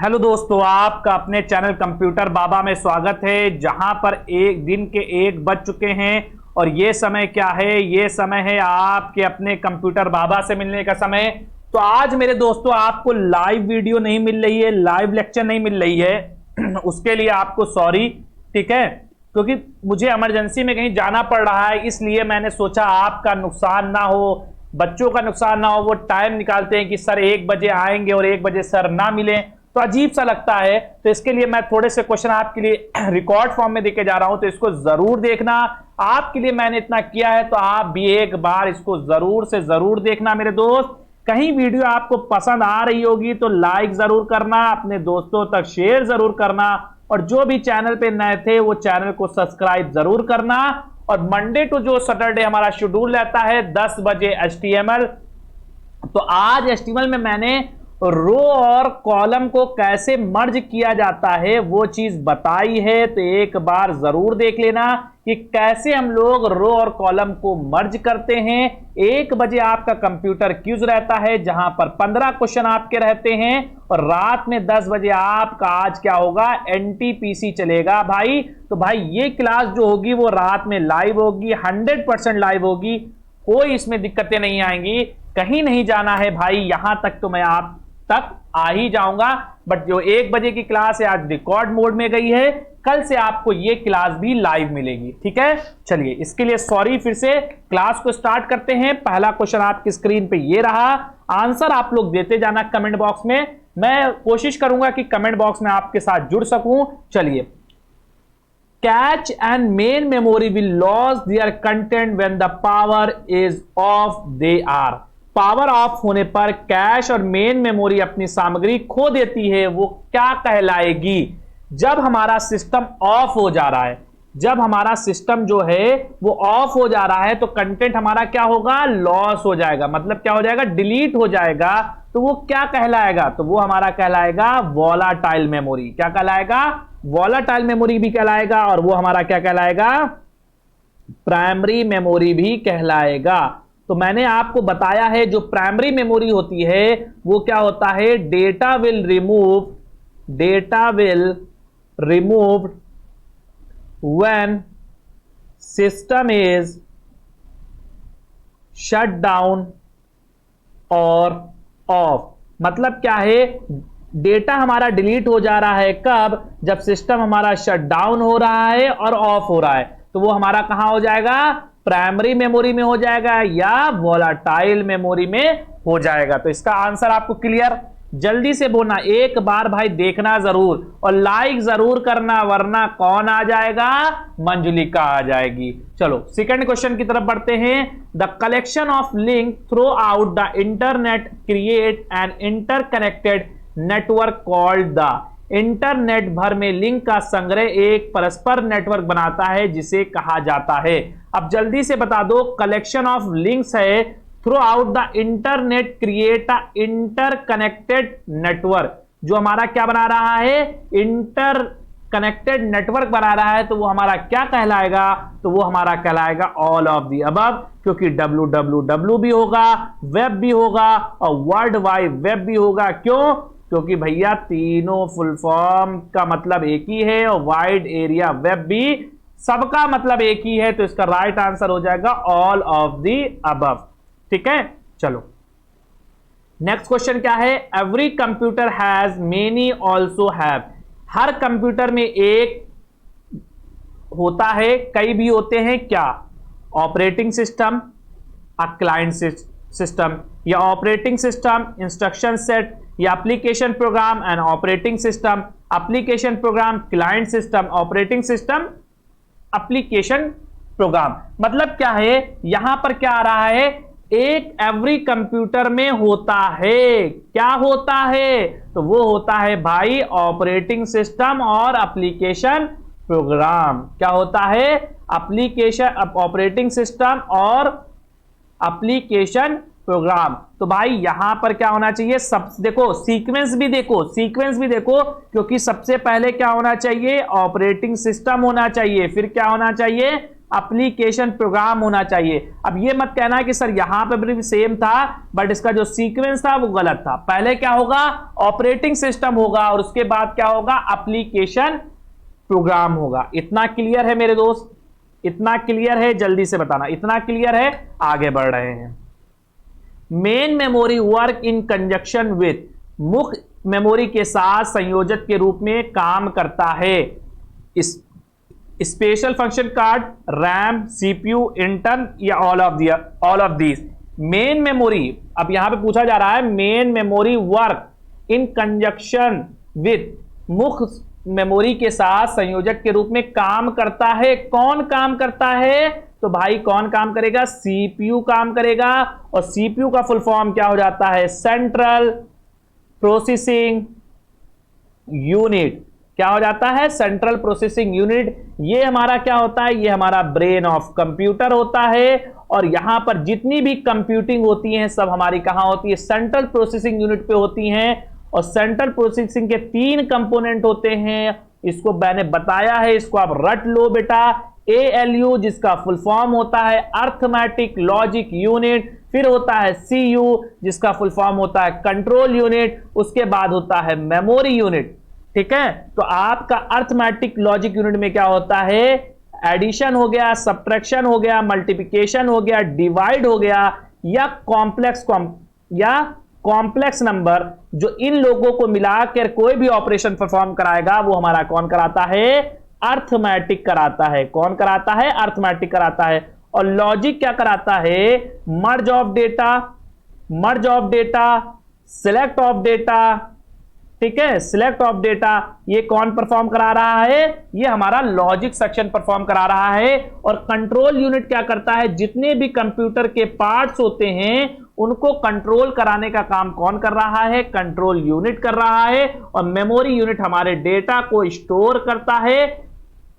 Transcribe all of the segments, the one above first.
Hello दोस्तों, आपका अपने चैनल कंप्यूटर बाबा में स्वागत है। जहां पर एक दिन के 1 बज चुके हैं और ये समय क्या है? ये समय है आपके अपने कंप्यूटर बाबा से मिलने का समय। तो आज मेरे दोस्तों आपको लाइव वीडियो नहीं मिल रही है, लाइव लेक्चर नहीं मिल रही है उसके लिए आपको सॉरी, ठीक है, क्योंकि मुझे इमरजेंसी में कहीं जाना पड़ रहा है, इसलिए मैंने सोचा आपका नुकसान ना हो, बच्चों का नुकसान ना हो। वो टाइम निकालते हैं कि सर 1 बजे आएंगे और 1 बजे सर ना मिले, तो अजीब सा लगता है। तो इसके लिए मैं थोड़े से क्वेश्चन आपके लिए रिकॉर्ड फॉर्म में देके जा रहा हूं, तो इसको जरूर देखना। आपके लिए मैंने इतना किया है तो आप भी एक बार इसको जरूर से जरूर देखना मेरे दोस्त। कहीं वीडियो आपको पसंद आ रही होगी तो लाइक जरूर करना, अपने दोस्तों तक शेयर जरूर करना, और जो भी चैनल पे नए थे वो चैनल को सब्सक्राइब जरूर करना। और मंडे टू जो सैटरडे हमारा शेड्यूल रहता है 10 बजे HTML। तो आज HTML में मैंने रो और कॉलम को कैसे मर्ज किया जाता है वो चीज बताई है, तो एक बार जरूर देख लेना कि कैसे हम लोग रो और कॉलम को मर्ज करते हैं। 1 बजे आपका कंप्यूटर क्यूज रहता है जहां पर 15 क्वेश्चन आपके रहते हैं, और रात में 10 बजे आपका आज क्या होगा, NTPC चलेगा भाई। तो भाई ये क्लास जो होगी वो रात में लाइव होगी, 100% लाइव होगी, कोई इसमें दिक्कतें नहीं आएंगी, कहीं नहीं जाना है भाई। यहां तक तो मैं आप तक आ ही जाऊंगा, बट जो 1 बजे की क्लास है आज रिकॉर्ड मोड में गई है, कल से आपको ये क्लास भी लाइव मिलेगी, ठीक है। चलिए इसके लिए सॉरी, फिर से क्लास को स्टार्ट करते हैं। पहला क्वेश्चन आपकी स्क्रीन पे ये रहा, आंसर आप लोग देते जाना कमेंट बॉक्स में, मैं कोशिश करूंगा कि कमेंट बॉक्स में आपके साथ जुड़ सकूं। चलिए, cache and main memory will lose their content when the power is off. They are, power off होने पर कैश और मेन मेमोरी अपनी सामग्री खो देती है, वो क्या कहलाएगी? जब हमारा सिस्टम ऑफ हो जा रहा है, जब हमारा सिस्टम जो है वो ऑफ हो जा रहा है तो कंटेंट हमारा क्या होगा, लॉस हो जाएगा। मतलब क्या हो जाएगा, डिलीट हो जाएगा। तो वो क्या कहलाएगा? तो वो हमारा कहलाएगा वोलाटाइल मेमोरी। क्या कहलाएगा? वोलाटाइल मेमोरी भी कहलाएगा, और वो हमारा क्या कहलाएगा, प्राइमरी मेमोरी भी कहलाएगा। तो मैंने आपको बताया है जो प्राइमरी मेमोरी होती है वो क्या होता है, data will remove when system is shut down और ऑफ। मतलब क्या है, डेटा हमारा डिलीट हो जा रहा है कब, जब सिस्टम हमारा शट डाउन हो रहा है और ऑफ हो रहा है। तो वो हमारा कहां हो जाएगा, प्राइमरी मेमोरी में हो जाएगा या वोलाटाइल मेमोरी में हो जाएगा। तो इसका आंसर आपको क्लियर, जल्दी से बोलना, एक बार भाई देखना जरूर और लाइक जरूर करना, वरना कौन आ जाएगा, मंजुलिका आ जाएगी। चलो सेकंड क्वेश्चन की तरफ बढ़ते हैं। The collection of link through out the internet create an interconnected network called the. Internet भर में लिंक का संग्रह एक परस्पर नेटवर्क बनाता है जिसे कहा जाता है। अब जल्दी से बता दो, कलेक्शन ऑफ लिंक्स है, through out the internet create a interconnected network. जो हमारा क्या बना रहा है, इंटरकनेक्टेड नेटवर्क बना रहा है, तो वो हमारा क्या कहलाएगा, तो वो हमारा कहलाएगा ऑल ऑफ द अबव, क्योंकि www भी होगा, वेब भी होगा और वर्ल्ड वाइड वेब भी होगा। क्यों? क्योंकि भैया तीनों फुल फॉर्म का मतलब एक ही है, और वाइड एरिया वेब भी सबका मतलब एक ही है। तो इसका राइट आंसर हो जाएगा ऑल ऑफ द अबव, ठीक है। चलो नेक्स्ट क्वेश्चन क्या है, every computer has many also have. Her computer में एक होता है, कई भी होते हैं, क्या? Operating system, a client system, या ऑपरेटिंग सिस्टम इंस्ट्रक्शन सेट, या application program and operating system, application program client system, operating system application program. मतलब क्या है, यहां पर क्या आ रहा है, एक एवरी कंप्यूटर में होता है, क्या होता है, तो वो होता है भाई ऑपरेटिंग सिस्टम और एप्लीकेशन प्रोग्राम। क्या होता है, एप्लीकेशन, ऑपरेटिंग सिस्टम और एप्लीकेशन प्रोग्राम। तो भाई यहां पर क्या होना चाहिए, सब देखो, सीक्वेंस भी देखो, क्योंकि सबसे पहले क्या होना चाहिए, ऑपरेटिंग सिस्टम होना चाहिए, फिर क्या होना चाहिए, एप्लीकेशन प्रोग्राम होना चाहिए। अब ये मत कहना कि सर यहां पे भी सेम था बट इसका जो सीक्वेंस था वो गलत था। पहले क्या होगा, ऑपरेटिंग सिस्टम होगा और उसके बाद क्या होगा, एप्लीकेशन प्रोग्राम होगा। इतना क्लियर है मेरे दोस्त, इतना क्लियर है, जल्दी से बताना इतना क्लियर है। आगे बढ़ रहे हैं। Main memory work in conjunction with, मुख्य मेमोरी के साथ संयोजक के रूप में काम करता है। इस special function card, RAM, CPU, intern या all of these. Main memory, अब यहां पे पूछा जा रहा है main memory work in conjunction with, मुख्य मेमोरी के साथ संयोजक के रूप में काम करता है। कौन काम करता है, तो भाई कौन काम करेगा, सीपीयू काम करेगा। और सीपीयू का फुल फॉर्म क्या हो जाता है, सेंट्रल प्रोसेसिंग यूनिट। क्या हो जाता है, सेंट्रल प्रोसेसिंग यूनिट। ये हमारा क्या होता है, ये हमारा ब्रेन ऑफ कंप्यूटर होता है। और यहां पर जितनी भी कंप्यूटिंग होती है सब हमारी कहां होती है, सेंट्रल प्रोसेसिंग यूनिट पे होती हैं। और सेंट्रल प्रोसेसिंग के 3 कंपोनेंट होते हैं, इसको मैंने बताया है, इसको आप रट लो बेटा। ALU जिसका फुल फॉर्म होता है अर्थमेटिक लॉजिक यूनिट, फिर होता है CU जिसका फुल फॉर्म होता है कंट्रोल यूनिट, उसके बाद होता है मेमोरी यूनिट। ठीक है, तो आपका अर्थमेटिक लॉजिक यूनिट में क्या होता है, एडिशन हो गया, सब्ट्रैक्शन हो गया, मल्टीप्लिकेशन हो गया, डिवाइड हो गया, या कॉम्प्लेक्स नंबर, जो इन लोगों को मिलाकर कोई भी ऑपरेशन परफॉर्म कराएगा वो हमारा कौन कराता है, अर्थमेटिक कराता है। कौन कराता है, अर्थमेटिक कराता है। और लॉजिक क्या कराता है, merge of data, select of data. ठीक है, सिलेक्ट ऑफ डेटा ये कौन परफॉर्म करा रहा है, ये हमारा लॉजिक सेक्शन परफॉर्म करा रहा है। और कंट्रोल यूनिट क्या करता है, जितने भी कंप्यूटर के पार्ट्स होते हैं उनको कंट्रोल कराने का काम कौन कर रहा है, कंट्रोल यूनिट कर रहा है। और मेमोरी यूनिट हमारे डेटा को स्टोर करता है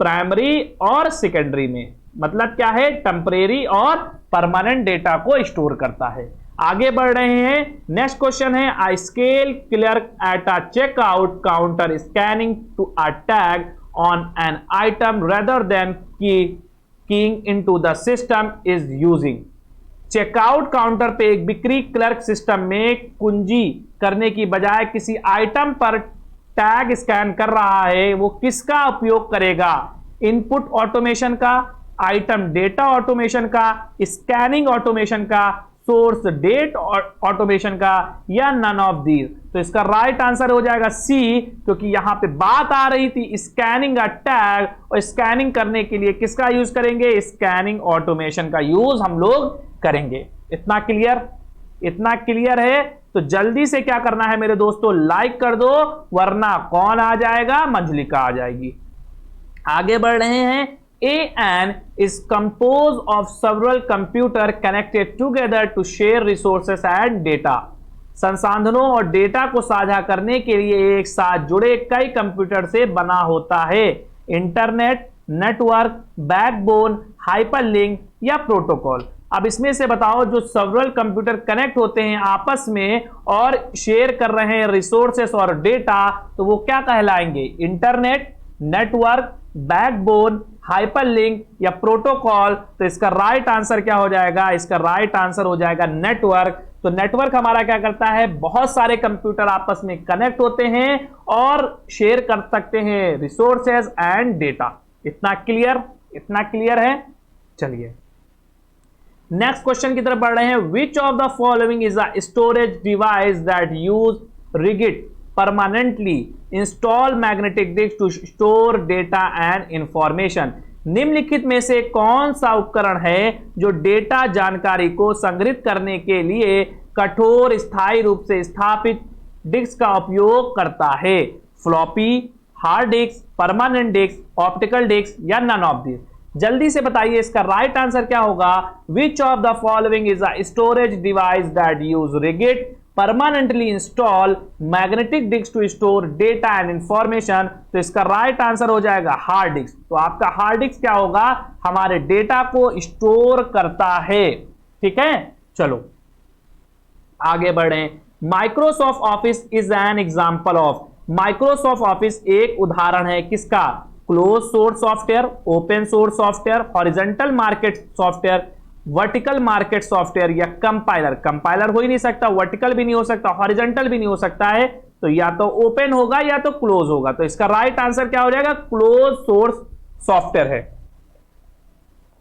प्राइमरी और सेकेंडरी में, मतलब क्या है, टेम्परेरी और परमानेंट डेटा को स्टोर करता है। आगे बढ़ रहे हैं, नेक्स्ट क्वेश्चन है, I scale clerk at a checkout counter scanning to a tag on an item rather than keying into the system is using. Checkout counter पे एक बिक्री क्लर्क सिस्टम में कुंजी करने की बजाय किसी आइटम पर टैग स्कैन कर रहा है, वो किसका उपयोग करेगा, इनपुट ऑटोमेशन का, आइटम डेटा ऑटोमेशन का, स्कैनिंग ऑटोमेशन का, सोर्स डेट ऑटोमेशन का, या नन ऑफ दीज। तो इसका राइट आंसर हो जाएगा सी, क्योंकि यहां पे बात आ रही थी स्कैनिंग अ टैग, और स्कैनिंग करने के लिए किसका यूज करेंगे, स्कैनिंग ऑटोमेशन का यूज हम लोग करेंगे। इतना क्लियर, इतना क्लियर है। तो जल्दी से क्या करना है मेरे दोस्तों, लाइक कर दो, वरना कौन आ जाएगा, मंजलिका आ जाएगी। आगे बढ़ रहे हैं, AN is composed of several computers connected together to share resources and data। संसाधनों और डेटा को साझा करने के लिए एक साथ जुड़े कई कंप्यूटर से बना होता है। इंटरनेट, नेटवर्क, बैकबोन, हाइपरलिंक या प्रोटोकॉल। अब इसमें से बताओ, जो सेवरल कंप्यूटर कनेक्ट होते हैं आपस में और शेयर कर रहे हैं रिसोर्सेस और डेटा, तो वो क्या कहलाएंगे, इंटरनेट, नेटवर्क, बैकबोन, हाइपरलिंक या प्रोटोकॉल। तो इसका राइट आंसर क्या हो जाएगा, इसका राइट आंसर हो जाएगा नेटवर्क। तो नेटवर्क हमारा क्या करता है, बहुत सारे कंप्यूटर आपस में कनेक्ट होते हैं और शेयर कर सकते हैं रिसोर्सेज एंड डेटा। इतना क्लियर, इतना क्लियर है। चलिए नेक्स्ट क्वेश्चन की तरफ बढ़ रहे हैं, which of the following is a storage device that use rigid permanently install magnetic disk to store data and information. निम्नलिखित में से कौन सा उपकरण है जो डेटा जानकारी को संग्रहित करने के लिए कठोर स्थायी रूप से स्थापित डिस्क का उपयोग करता है, floppy, hard disk, permanent disk, optical disk या नन ऑफ दिस। जल्दी से बताइए इसका राइट आंसर क्या होगा, which of the following is a storage device that use rigid permanently install magnetic disk to store data and information. तो इसका right answer हो जाएगा हार्ड डिस्क। तो आपका हार्ड डिस्क क्या होगा, हमारे डेटा को स्टोर करता है। ठीक है, चलो आगे बढ़े। Microsoft office is an example of. Microsoft office एक उदाहरण है किसका, close source software, open source software, horizontal market software, vertical market software या कंपाइलर। कंपाइलर हो ही नहीं सकता, वर्टिकल भी नहीं हो सकता, हॉरिजॉन्टल भी नहीं हो सकता है, तो या तो ओपन होगा या तो क्लोज होगा। तो इसका राइट आंसर क्या हो जाएगा? क्लोज सोर्स सॉफ्टवेयर है।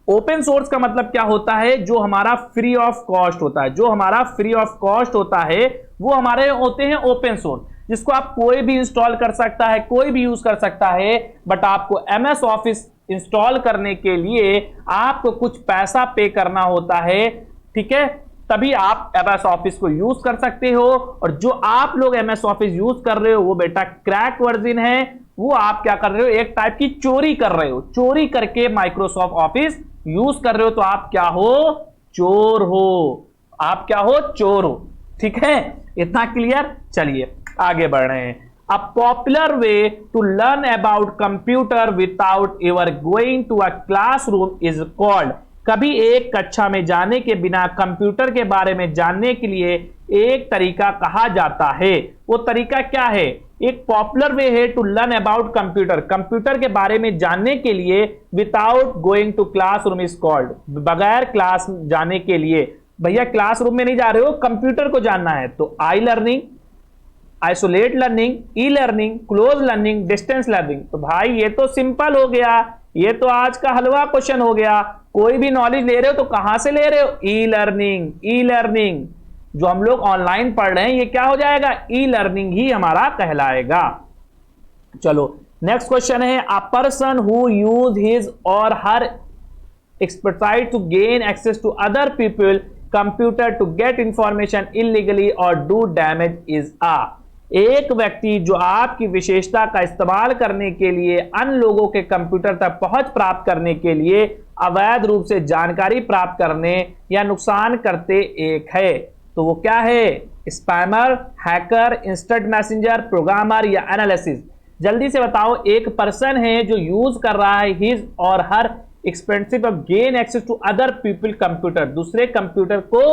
ओपन सोर्स का मतलब क्या होता है? जो हमारा फ्री ऑफ कॉस्ट होता है, जो हमारा फ्री ऑफ कॉस्ट होता है वो हमारे होते हैं ओपन सोर्स, जिसको आप कोई भी इंस्टॉल कर सकता है, कोई भी यूज कर सकता है। बट आपको एमएस ऑफिस इंस्टॉल करने के लिए आपको कुछ पैसा पे करना होता है, ठीक है, तभी आप एमएस ऑफिस को यूज कर सकते हो। और जो आप लोग एमएस ऑफिस यूज कर रहे हो वो बेटा क्रैक वर्जन है, वो आप क्या कर रहे हो? एक टाइप की चोरी कर रहे हो, चोरी करके माइक्रोसॉफ्ट ऑफिस यूज कर रहे हो, तो आप क्या हो? चोर हो। आप क्या हो? चोर हो। ठीक है, इतना क्लियर? चलिए आगे बढ़ रहे हैं। A popular way to learn about computer without ever going to a classroom is called। कभी एक कक्षा में जाने के बिना कंप्यूटर के बारे में जानने के लिए एक तरीका कहा जाता है। वो तरीका क्या है? एक पॉपुलर वे है to learn about computer, computer के बारे में जानने के लिए without going to classroom is called, बगैर क्लास जाने के लिए। भैया क्लासरूम में नहीं जा रहे हो, कंप्यूटर को जानना है, तो आई learning, isolate learning, e learning, close learning, distance learning. तो भाई ये तो सिंपल हो गया, ये तो आज का हलवा क्वेश्चन हो गया। कोई भी नॉलेज ले रहे हो तो कहां से ले रहे हो? E learning. ई लर्निंग जो हम लोग ऑनलाइन पढ़ रहे हैं ये क्या हो जाएगा? ई लर्निंग ही हमारा कहलाएगा। चलो नेक्स्ट क्वेश्चन है, a person who use his or her expertise to gain access to other people computer to get information illegally or do damage is a. एक व्यक्ति जो आपकी विशेषता का इस्तेमाल करने के लिए अन्य लोगों के कंप्यूटर तक पहुंच प्राप्त करने के लिए अवैध रूप से जानकारी प्राप्त करने या नुकसान करते एक है, तो वो क्या है? Spammer, hacker, instant messenger, programmer या एनालिसिस। जल्दी से बताओ, एक पर्सन है जो यूज कर रहा है his or her expensive of gain access to other people computer, दूसरे कंप्यूटर को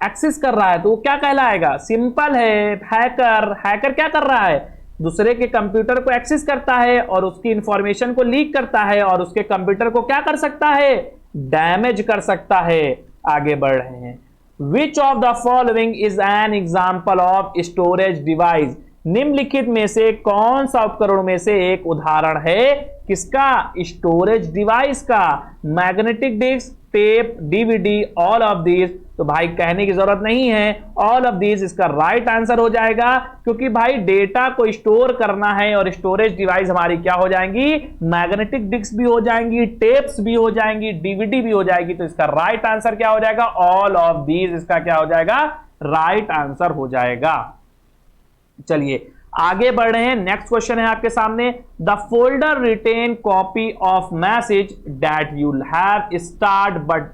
एक्सेस कर रहा है, तो वो क्या कहलाएगा? सिंपल है, हैकर। हैकर क्या कर रहा है? दूसरे के कंप्यूटर को एक्सेस करता है और उसकी इंफॉर्मेशन को लीक करता है और उसके कंप्यूटर को क्या कर सकता है? डैमेज कर सकता है। आगे बढ़ रहे हैं, which of the following is an example of storage device. निम्नलिखित में से कौन सा उपकरण में से एक उदाहरण है? किसका? स्टोरेज डिवाइस का। Magnetic disk, tape, DVD, all of these. तो भाई कहने की जरूरत नहीं है, ऑल ऑफ दीज इसका राइट आंसर हो जाएगा, क्योंकि भाई डेटा को स्टोर करना है और स्टोरेज डिवाइस हमारी क्या हो जाएंगी? मैग्नेटिक डिस्क भी हो जाएंगी, टेप्स भी हो जाएंगी, डीवीडी भी हो जाएगी। तो इसका राइट आंसर क्या हो जाएगा? ऑल ऑफ दीज इसका क्या हो जाएगा? राइट आंसर हो जाएगा। चलिए आगे बढ़ रहे हैं, नेक्स्ट क्वेश्चन है आपके सामने, the folder retain copy of message that you have start but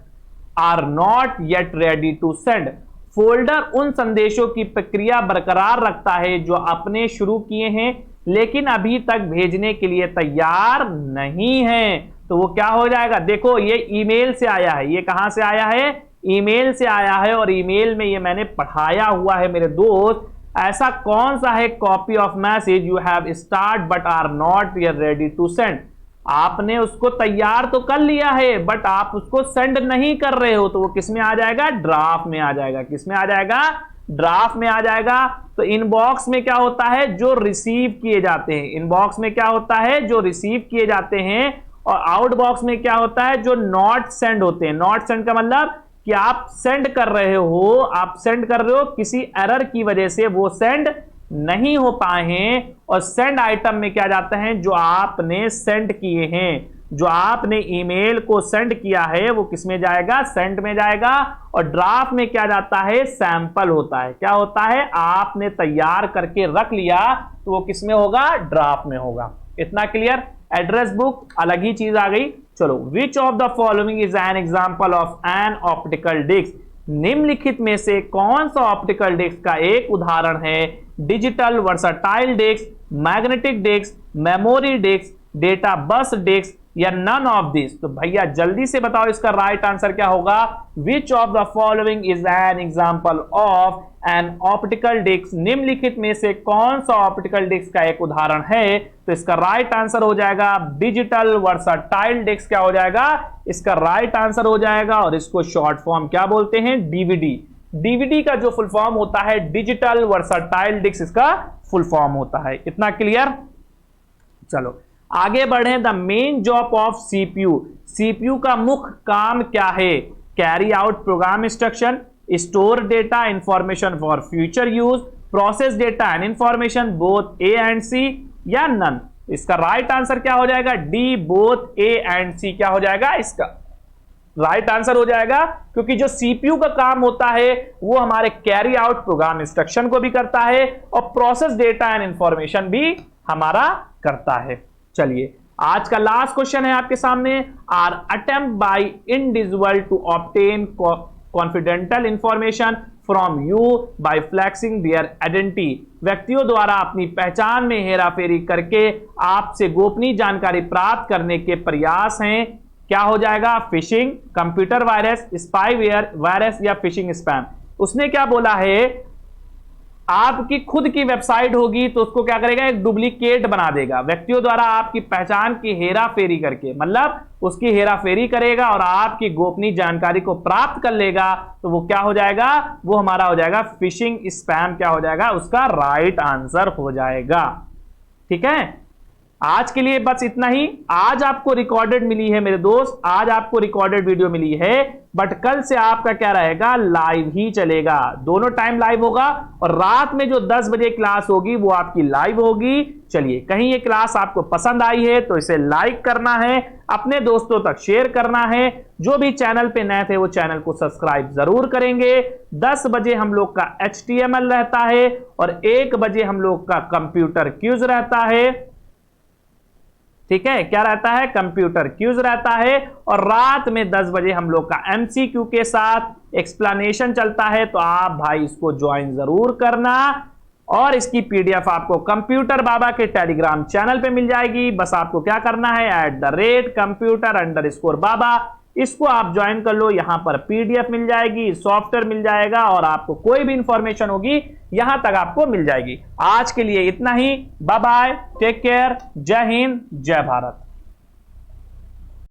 are not yet ready to send. Folder उन संदेशों की प्रक्रिया बरकरार रखता है जो आपने शुरू किए हैं लेकिन अभी तक भेजने के लिए तैयार नहीं है, तो वो क्या हो जाएगा? देखो ये ईमेल से आया है, ये कहां से आया है? ईमेल से आया है, और ईमेल में ये मैंने पढ़ाया हुआ है मेरे दोस्त। ऐसा कौन सा है? Copy of message you have start but are not yet ready to send. आपने उसको तैयार तो कर लिया है बट आप उसको सेंड नहीं कर रहे हो, तो वो किस में आ जाएगा? ड्राफ्ट में आ जाएगा। किस में आ जाएगा? ड्राफ्ट में आ जाएगा। तो इनबॉक्स में क्या होता है? जो रिसीव किए जाते हैं। इनबॉक्स में क्या होता है? जो रिसीव किए जाते हैं। और आउटबॉक्स में क्या होता है? जो नॉट सेंड होते हैं। नॉट सेंड का मतलब कि आप सेंड कर रहे हो, आप सेंड कर रहे हो, किसी एरर की वजह से वो सेंड नहीं हो पाए हैं। और सेंड आइटम में क्या जाता है? जो आपने सेंड किए हैं, जो आपने ईमेल को सेंड किया है वो किस में जाएगा? सेंड में जाएगा। और ड्राफ्ट में क्या जाता है? सैंपल होता है। क्या होता है? आपने तैयार करके रख लिया तो वो किस में होगा? ड्राफ्ट में होगा। इतना क्लियर? एड्रेस बुक अलग ही चीज आ गई। चलो, which of the following is an example of an optical disk. निम्नलिखित में से कौन सा ऑप्टिकल डिस्क का एक उदाहरण है? Digital versatile disk, magnetic disk, memory disk, data bus disk, या नन ऑफ दिस? तो भैया जल्दी से बताओ इसका राइट आंसर क्या होगा। Which of the following is an example of an optical disk? निम्नलिखित में से कौन सा ऑप्टिकल डिस्क का एक उदाहरण है? तो इसका राइट आंसर हो जाएगा डिजिटल वर्सटाइल डिस्क। क्या हो जाएगा? इसका राइट आंसर हो जाएगा, और इसको शॉर्ट फॉर्म क्या बोलते हैं? डीवीडी। डीवीडी का जो फुल फॉर्म होता है डिजिटल वर्सटाइल डिस्क, इसका फुल फॉर्म होता है। इतना क्लियर? चलो आगे बढ़े। The main job of CPU. CPU का मुख्य काम क्या है? Carry out program instruction, store data information for future use, process data and information, both A and C, या नन? इसका राइट आंसर क्या हो जाएगा? D, both A and C. क्या हो जाएगा? इसका राइट आंसर हो जाएगा, क्योंकि जो सीपीयू का काम होता है वो हमारे कैरी आउट प्रोग्राम इंस्ट्रक्शन को भी करता है और प्रोसेस डेटा एंड इंफॉर्मेशन भी हमारा करता है। चलिए आज का लास्ट क्वेश्चन है आपके सामने। Are attempt by individual to obtain confidential information from you by flexing their identity. व्यक्तियों द्वारा अपनी पहचान में हेराफेरी करके आपसे गोपनीय जानकारी प्राप्त करने के प्रयास हैं। क्या हो जाएगा? Fishing, computer virus, spyware virus, या फिशिंग स्पैम। उसने क्या बोला है? आपकी खुद की वेबसाइट होगी तो उसको क्या करेगा? एक डुप्लीकेट बना देगा। व्यक्तियों द्वारा आपकी पहचान की हेराफेरी करके, मतलब उसकी हेराफेरी करेगा और आपकी गोपनीय जानकारी को प्राप्त कर लेगा, तो वो क्या हो जाएगा? वो हमारा हो जाएगा फिशिंग स्पैम। क्या हो जाएगा? उसका राइट आंसर हो जाएगा। ठीक है, आज के लिए बस इतना ही। आज आपको रिकॉर्डेड मिली है मेरे दोस्त, आज आपको रिकॉर्डेड वीडियो मिली है, बट कल से आपका क्या रहेगा? लाइव ही चलेगा। दोनों टाइम लाइव होगा, और रात में जो 10 बजे क्लास होगी वो आपकी लाइव होगी। चलिए, कहीं ये क्लास आपको पसंद आई है तो इसे लाइक करना है, अपने दोस्तों तक शेयर करना है। जो भी चैनल पे नए थे वो चैनल को सब्सक्राइब जरूर करेंगे। 10 बजे हम लोग का HTML रहता है और 1 बजे हम लोग का कंप्यूटर क्यूज रहता है। ठीक है, क्या रहता है? कंप्यूटर क्यूज रहता है, और रात में 10 बजे हम लोग का MCQ के साथ एक्सप्लेनेशन चलता है। तो आप भाई इसको ज्वाइन जरूर करना, और इसकी PDF आपको कंप्यूटर बाबा के टेलीग्राम चैनल पे मिल जाएगी। बस आपको क्या करना है? @computer_बाबा, इसको आप ज्वाइन कर लो। यहां पर PDF मिल जाएगी, सॉफ्टवेयर मिल जाएगा, और आपको कोई भी इंफॉर्मेशन होगी यहां तक आपको मिल जाएगी। आज के लिए इतना ही। बाय बाय, टेक केयर, जय हिंद, जय भारत।